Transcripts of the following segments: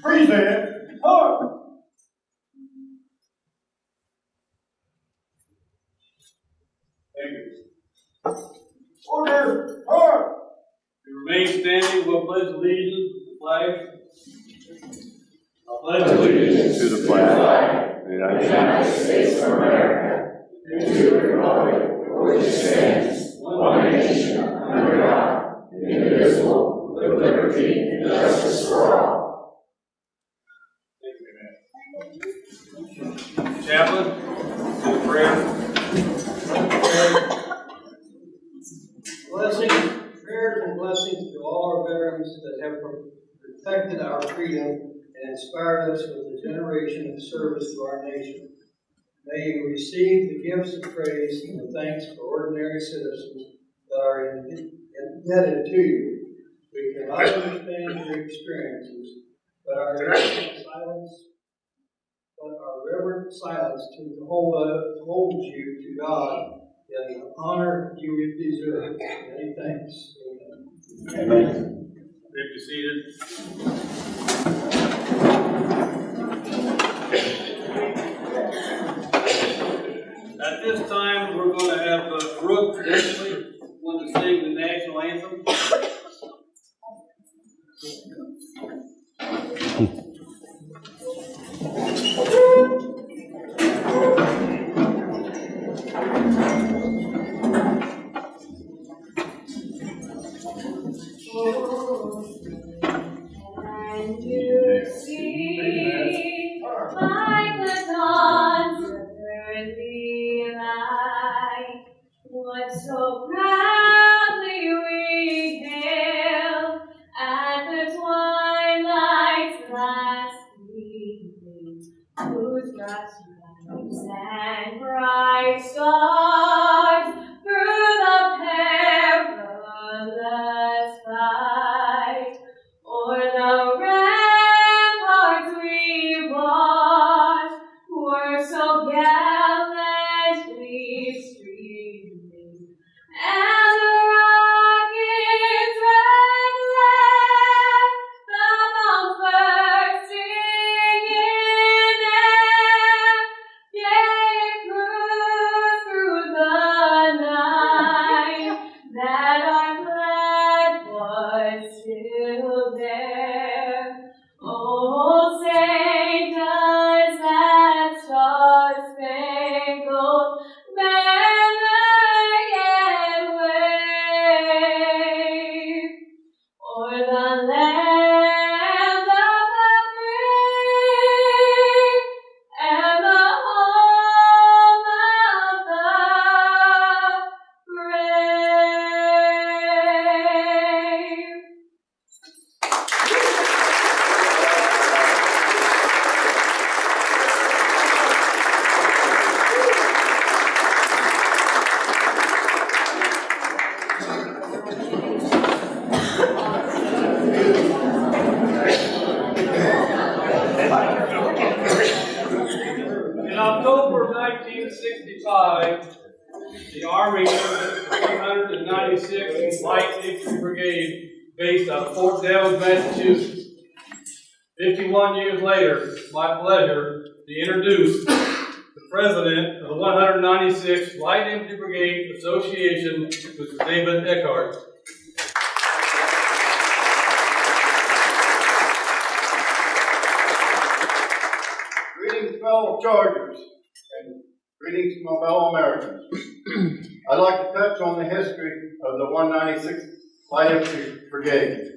Present. Hard. Thank you. Order. Hard. We remain standing. We'll pledge allegiance to the flag. I pledge allegiance to the flag of the United States of America, and to the republic for which it stands, one nation, under God, indivisible, with liberty and justice for all. Chaplain, to the prayer. Prayers and blessings to all our veterans that have protected our freedom and inspired us with a generation of service to our nation. May you receive the gifts of praise and the thanks for ordinary citizens that are indebted to you. We cannot understand your experiences, but our reverent silence to hold you to God is an honor you deserve. Many thanks. Amen. Be seated. At this time, we're going to have Brooke traditionally want to sing the national anthem. And you see like the dawn's early light, what so proudly we hailed at the twilight's last gleaming, whose bright stripes and bright stars through the perilous fight, o'er the ramparts we watched, were so gallantly streaming, and the rocket's red glare, the bombs bursting in air, gave proof through the night that our flag was still there. Oh, say does that star-spangled banner yet wave o'er the land of the free and the home of the brave? In October of 1965, the Army of the 196th Light Infantry Brigade, based out of Fort Devens, Massachusetts. 51 years later, it's my pleasure to introduce the President of the 196th Light Infantry Brigade Association, Mr. David Eckhart. Greetings, fellow Chargers, and greetings to my fellow Americans. I'd like to touch on the history of the 196th Light Infantry Brigade.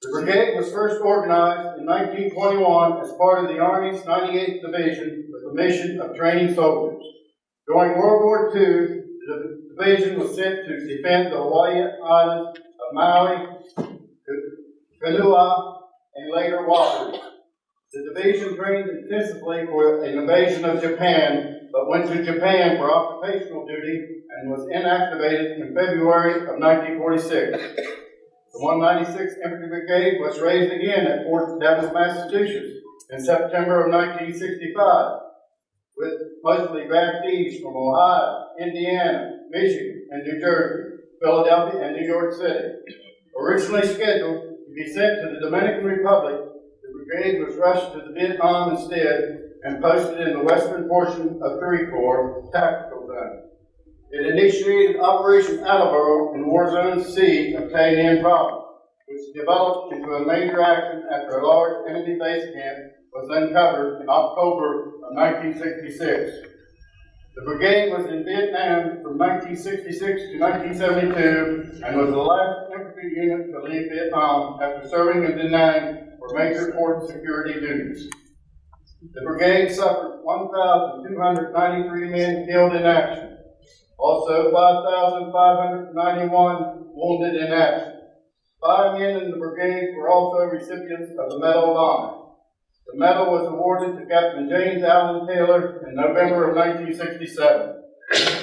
The brigade was first organized in 1921 as part of the Army's 98th Division with the mission of training soldiers. During World War II, the division was sent to defend the Hawaii islands of Maui, Kailua, and later Oahu. The division trained intensively for an invasion of Japan, but went to Japan for occupational duty and was inactivated in February of 1946. The 196th Infantry Brigade was raised again at Fort Devens, Massachusetts in September of 1965, with mostly draftees from Ohio, Indiana, Michigan, and New Jersey, Philadelphia, and New York City. Originally scheduled to To be sent to the Dominican Republic, the brigade was rushed to the Vietnam instead and posted in the western portion of 3 Corps Tactical Zone. It initiated Operation Attleboro in War Zone C of Tay Ninh Province, which developed into a major action after a large enemy base camp was uncovered in October of 1966. The brigade was in Vietnam from 1966 to 1972 and was the last infantry unit to leave Vietnam after serving in Da Nang for major port security duties. The brigade suffered 1,293 men killed in action, also 5,591 wounded in action. 5 men in the brigade were also recipients of the Medal of Honor. The medal was awarded to Captain James Allen Taylor in November of 1967,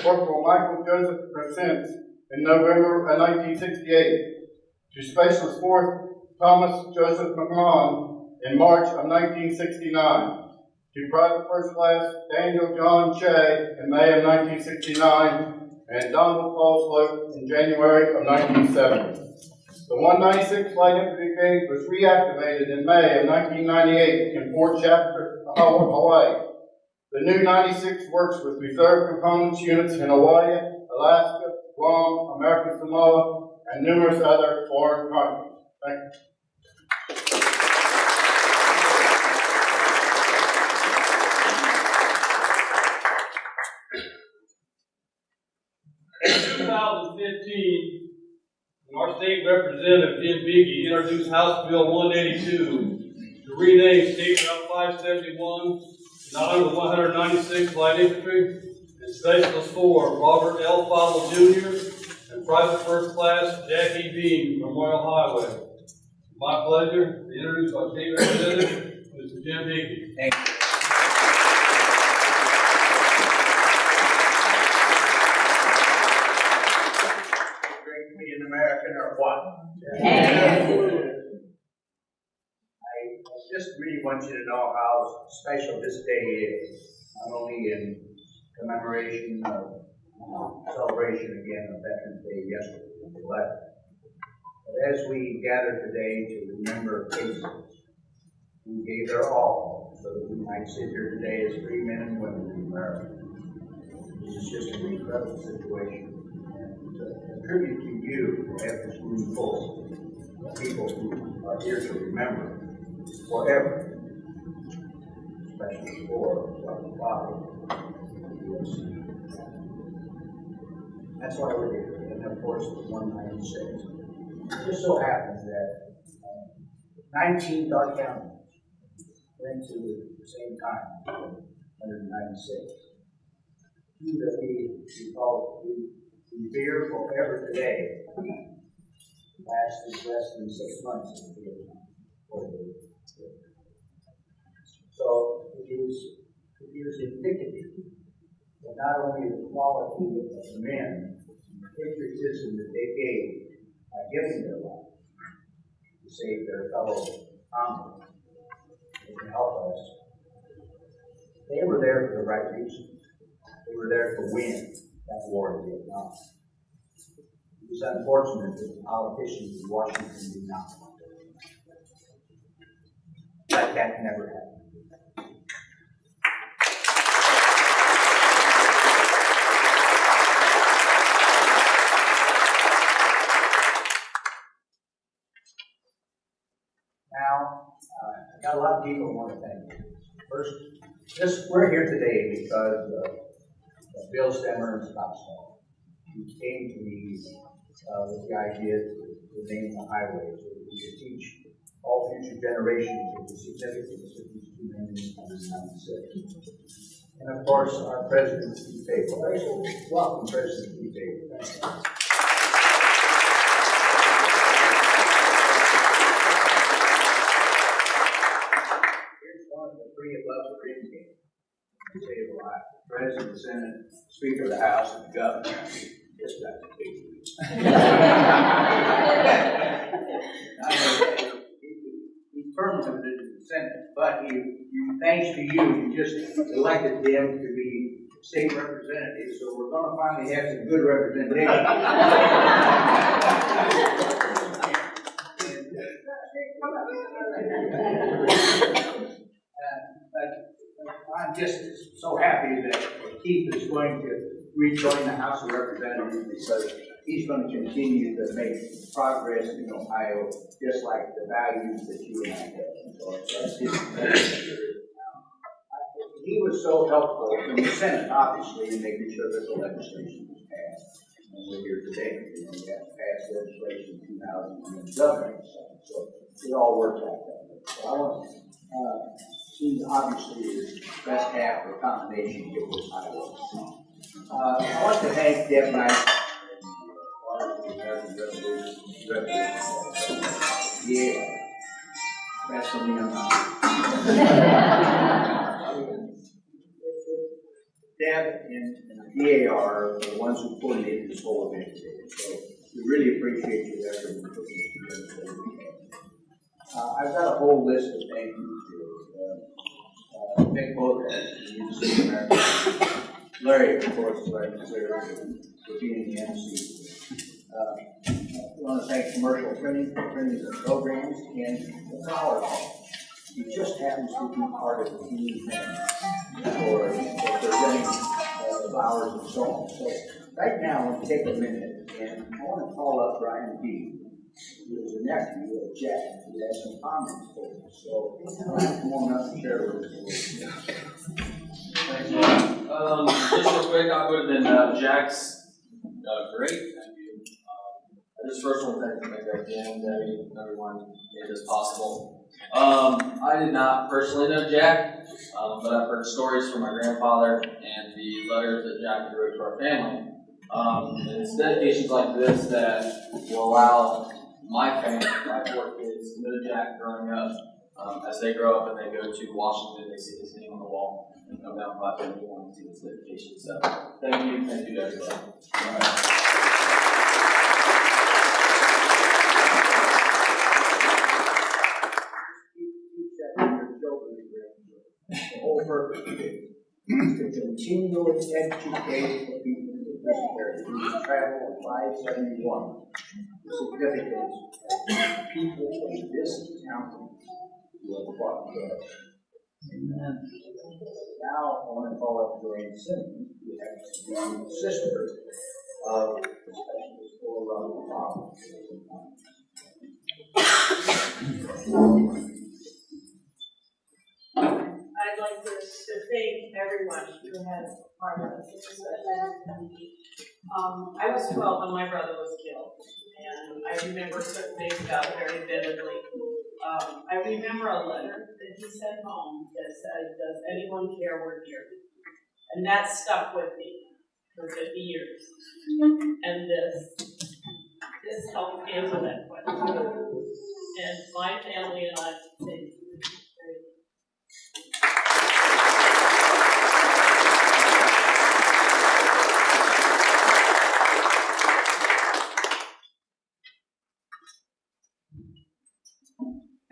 Corporal Michael Joseph Crescent in November of 1968, to Specialist 4th Thomas Joseph McMahon in March of 1969, to Private First Class Daniel John Shea in May of 1969, and Donald Paul Sloat in January of 1970. The 196th Light Infantry Brigade was reactivated in May of 1998 in Fort Shafter, Hawaii. The new 96 works with reserve components units in Hawaii, Alaska, Guam, American Samoa, and numerous other foreign countries. Thank you. In 2015, our state representative, Jim Beakey, introduced House Bill 182 to rename State Route 571 in honor of the 196th Light Infantry and Specialist 4, Robert L. Fowler Jr. and Private First Class Jackie Beam, Memorial Highway. My pleasure to introduce our state representative, Mr. Jim Beakey. Thank you. American or what? I just really want you to know how special this day is, not only in commemoration of celebration again of Veterans Day yesterday, but as we gather today to remember cases who gave their all so that we might sit here today as free men and women in America. This is just an incredible situation. Tribute to you for this room full of people who are here to remember forever, especially for like the body. That's why we're here, and of course the 196. It just so happens that 19 dark counties went to the same time, 196. Two that we call revere forever today lasted less than 6 months in Vietnam. So it is indicative of not only the quality of the men, the patriotism that they gave by giving their life to save their fellow comrades and to help us. They were there for the right reasons. They were there to win that war in Vietnam. It was unfortunate that the politicians in Washington did not want to. But that never happened. Now, I got a lot of people who want to thank you. First, we're here today because Bill Stemmer and Scott Small, who came to me with the idea to name the highway so that we could teach all future generations of the significance of these two men in 1996. And of course, our President, Steve Faber. Welcome, President Steve Faber. Thank you. Here's one of the three above the ring game. Save a lot. The President, the Senate, Speaker of the House, and the Governor. Just got the big He's term limited to the Senate, but thanks to you, you just elected him to be state representative, so we're going to finally have some good representation. I'm just so happy that Keith is going to rejoin the House of Representatives because he's going to continue to make progress in Ohio, just like the values that you and I have. So that's his he was so helpful in the Senate, obviously, in making sure that the legislation was passed. And we're here today. We have to pass legislation in 2000 and government. So it all worked out that way. So I want he obviously is best half or combination of this highway. I want to thank Deb Knight and the American Revolution. Yeah, that's for me. I'm not. Deb and the DAR are the ones who coordinated this whole event today. So we really appreciate your effort in putting this together. I've got a whole list of thank yous to thank both of America. Larry, of course, Larry for being the MC. I want to thank Commercial Printing for printing the programs and the Power Hall. He just happens to be part of the team for presenting flowers and so on. So right now, I want to take a minute and I want to call up Brian B., who is the nephew of Jack, who has some comments for us. So come on up and share with us. Thanks, Mark. Just real quick, I would have been Jack's great. Thank you. I just first want to thank Dan, Debbie, everyone made this possible. I did not personally know Jack, but I've heard stories from my grandfather and the letters that Jack wrote to our family. And it's dedications like this that will allow my family, my 4 kids, to know Jack growing up. As they grow up and they go to Washington, they see his name on the wall and come down by and want to see this dedication. So thank you to everybody. The whole purpose of it is to continually educate the people in the military who travel on 571. The significance of people in this county who have fought together. Amen. Now I want to call up Joanne Simmons, who happens to be the sister of the specialist for Robert. I'd like to thank everyone who has part of this, especially I was 12 when my brother was killed, and I remember certain things about it very vividly. I remember a letter that he sent home that said, "Does anyone care we're here?" And that stuck with me for 50 years. And this helped answer that question. And my family and I thank you.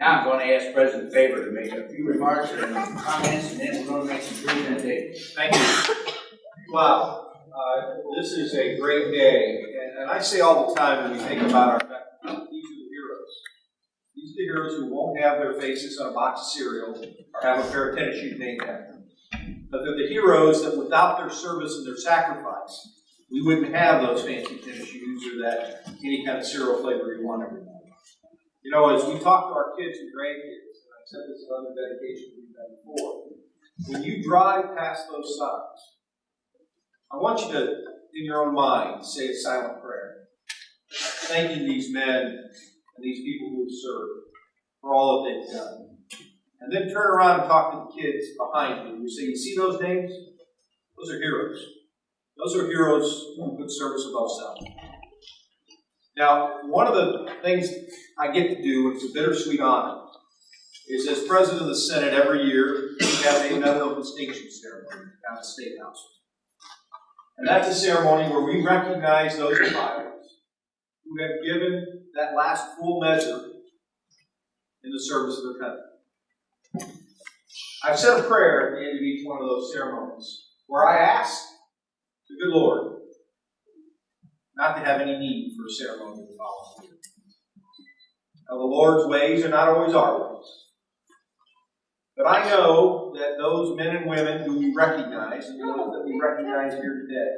Now I'm going to ask President Faber to make a few remarks and comments, and then we're going to make some presentations. Thank you. Wow. This is a great day. And I say all the time when we think about our veterans, these are the heroes. These are the heroes who won't have their faces on a box of cereal or have a pair of tennis shoes named after them. But they're the heroes that without their service and their sacrifice, we wouldn't have those fancy tennis shoes or that any kind of cereal flavor you want every day. You know, as we talk to our kids and grandkids, and I've said this in other dedications we've done before, when you drive past those signs, I want you to, in your own mind, say a silent prayer, thanking these men and these people who have served for all that they've done. And then turn around and talk to the kids behind you. You say, you see those names? Those are heroes. Those are heroes who put service above self. Now, one of the things I get to do, it's a bittersweet honor, is as President of the Senate every year, we have a Medal of Distinction ceremony down at the State House. And that's a ceremony where we recognize those pilots who have given that last full measure in the service of their country. I've said a prayer at the end of each one of those ceremonies where I ask the good Lord not to have any need for a ceremony to follow. Now, the Lord's ways are not always our ways. But I know that those men and women who we recognize, and those that we recognize here today,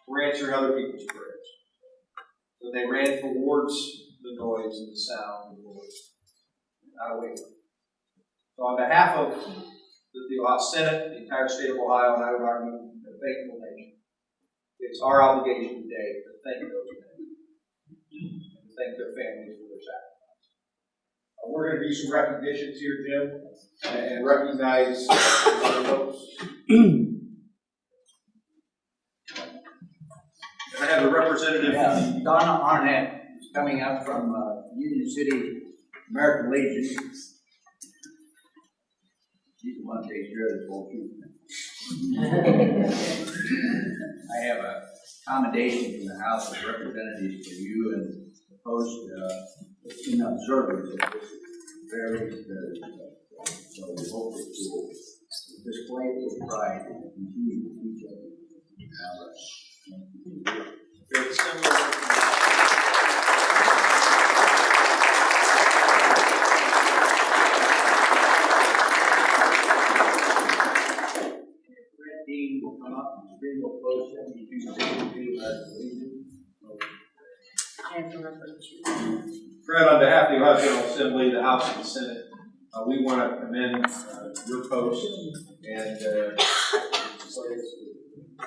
were answering other people's prayers. So they ran towards the noise and the sound of the Lord, not away from it. So on behalf of the Ohio Senate, the entire state of Ohio, and I would argue the faithful nation, it's our obligation today to thank those men and to thank their families for their sacrifice. We're going to do some recognitions here, Jim, and recognize other folks. I have a representative. Donna Arnett is coming up from Union City, American Legion. She's the one that takes care of this whole I have a commendation from the House of Representatives for you and the post in observance of this very, very so we hope that you will display it with pride and continue to teach others. Very similar. Dean will come up and bring will close 7262 Fred, on behalf of the Ohio General Assembly, the House and the Senate, we want to commend your post and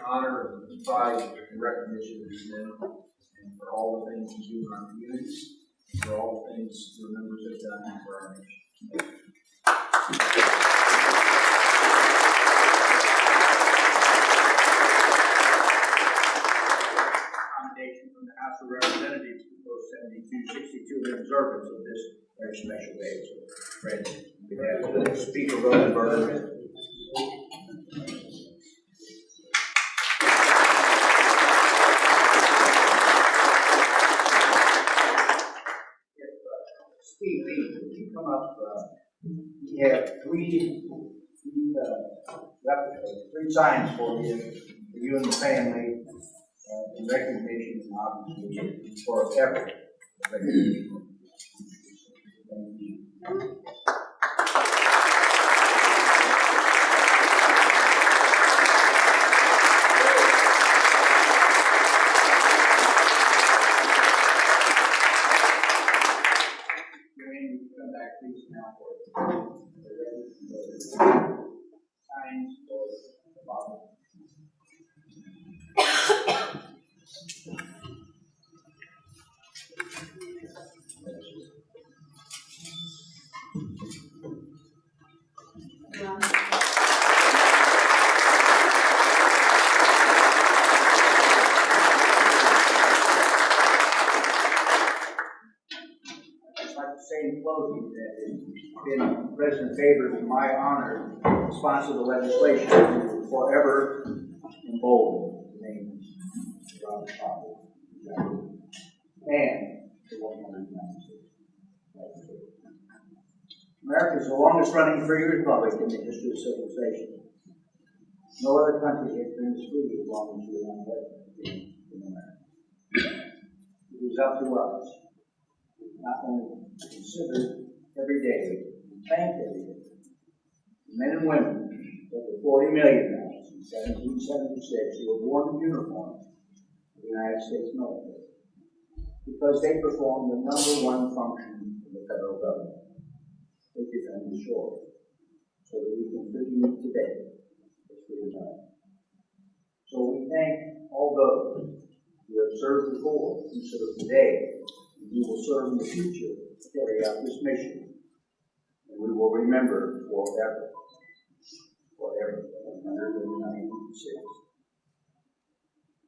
honor and pride and recognition of these men and for all the things you do in our communities, for all the things your members have done for our nation. From the House of Representatives to post 7262 in observance of this very special day. So, Fred, we have Speaker Rosenberg. Steve Lee, would you come up? We have three signs for you and the family. In recognition and obligation forever. Thank you. Come back, please, now for signs for the Father. In closing, that it's been President Favors in my honor to sponsor the legislation to forever embolden the name of Robert Father and the 196. America is the longest running free republic in the history of civilization. No other country has been as free as long as we have been in America. It is up to us not only to consider every day, and thank every day, the men and women, over 40 million now, since 1776, who were born in uniform of the United States military, because they perform the number one function of the federal government. They defend the shore, so that we can freely meet today as free as I. So we thank all those who have served before, who serve today, and who will serve in the future to carry out this mission. And we will remember forever, 196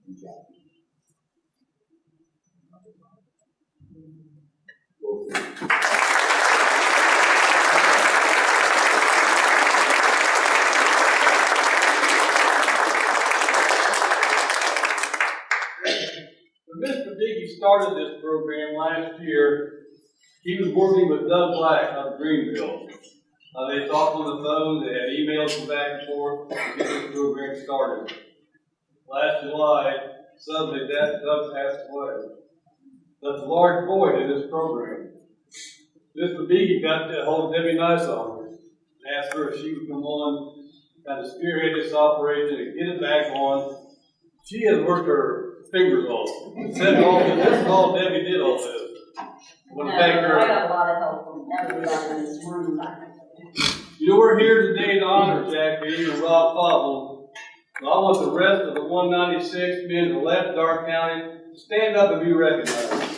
in Japanese. When Mr. Dickey started this program last year, he was working with Doug Black of Greenville. They talked on the phone, they had emails back and forth to get this program started. Last July, suddenly Doug passed away. That's a large void in this program. Mr. Beaky got a hold of Debbie Nice on her and asked her if she would come on, kind of spearhead this operation and get it back on. She has worked her fingers off. Said all this is all Debbie did all this. I want to thank her. I got a lot of help from everybody in this room. You know, we're here today to honor Jack Beaky and Rob Fobble. So I want the rest of the 196 men who left Dark County to stand up and be recognized.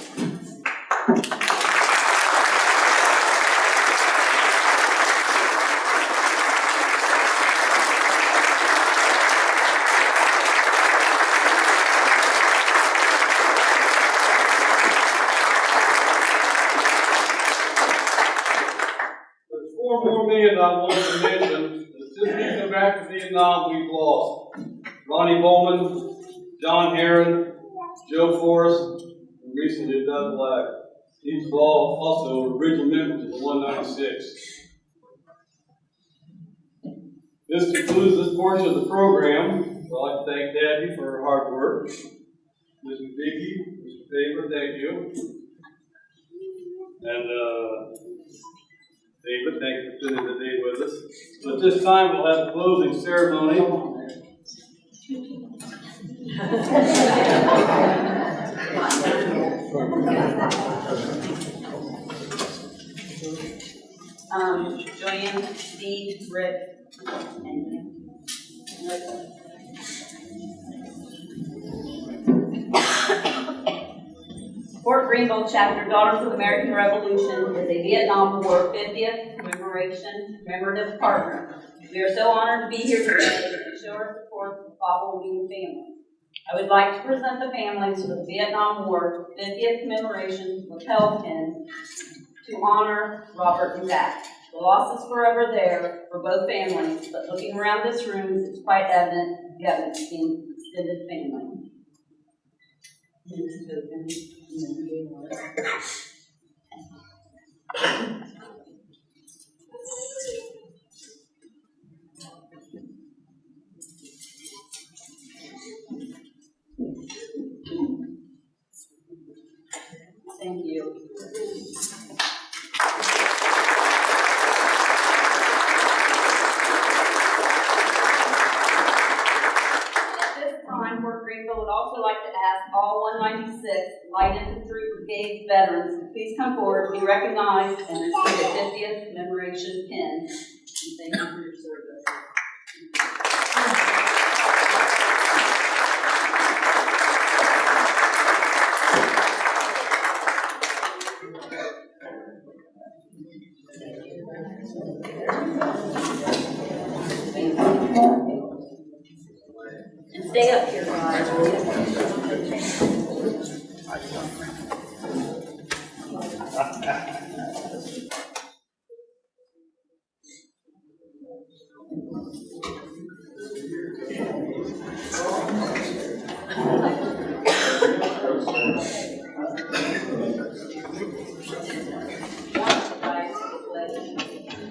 Four more men I want to mention. Since we come back to Vietnam, we've lost Ronnie Bowman, John Herron, Joe Forrest, and recently Doug Black. These are all also original members of the 196. This concludes this portion of the program. I'd like to thank Debbie for her hard work. Mr. Vicky, Mr. Faber, thank you. And David, thank you for spending the day with us. So at this time, we'll have a closing ceremony. Joanne, Steve, Rick, and you. Fort Greenville Chapter Daughters of the American Revolution is a Vietnam War 50th commemorative partner. We are so honored to be here today to show our support for the Fobble family. I would like to present the families of the Vietnam War 50th commemoration lapel pin to honor Robert and Zach. The loss is forever there for both families, but looking around this room, it's quite evident you have an extended family. Thank you. Fort Greenville would also like to ask all 196 Light Infantry Brigade veterans to please come forward to be recognized and receive a 50th commemoration pin. And thank you for your service. And stay up here, guys.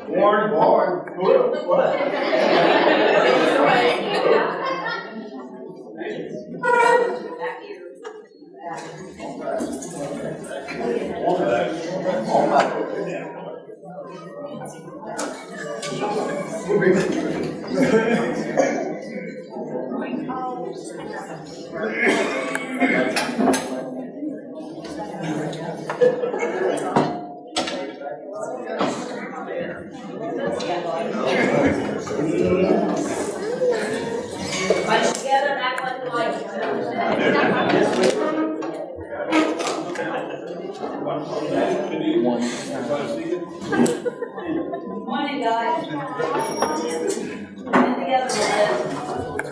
Born. Back here. Bunch together and act like you like each other. Come on in, guys. Come in together a little bit.